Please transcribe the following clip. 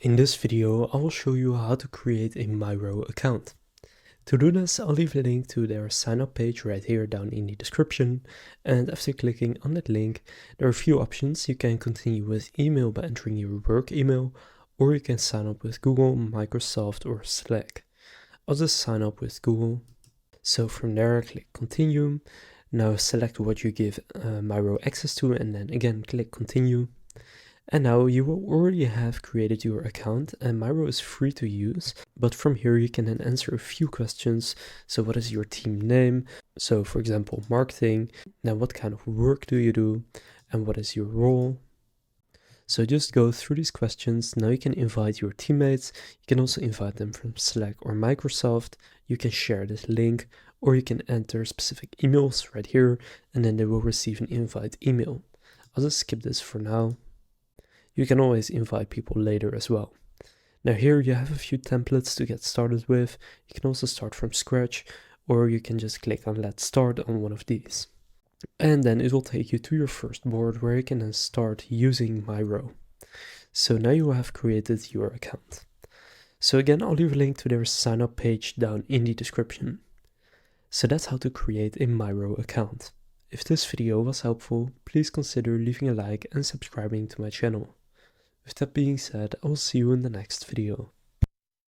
In this video, I will show you how to create a Miro account. To do this, I'll leave a link to their sign up page right here down in the description. And after clicking on that link, there are a few options. You can continue with email by entering your work email, or you can sign up with Google, Microsoft, or Slack. I'll just sign up with Google. So from there, click continue. Now select what you give Miro access to, and then again click continue. And now you will already have created your account, and Miro is free to use, but from here you can then answer a few questions. So what is your team name? So for example, marketing. Now what kind of work do you do? And what is your role? So just go through these questions. Now you can invite your teammates. You can also invite them from Slack or Microsoft. You can share this link, or you can enter specific emails right here, and then they will receive an invite email. I'll just skip this for now. You can always invite people later as well. Now here you have a few templates to get started with. You can also start from scratch, or you can just click on Let's Start on one of these. And then it will take you to your first board where you can then start using Miro. So now you have created your account. So again, I'll leave a link to their sign up page down in the description. So that's how to create a Miro account. If this video was helpful, please consider leaving a like and subscribing to my channel. With that being said, I will see you in the next video.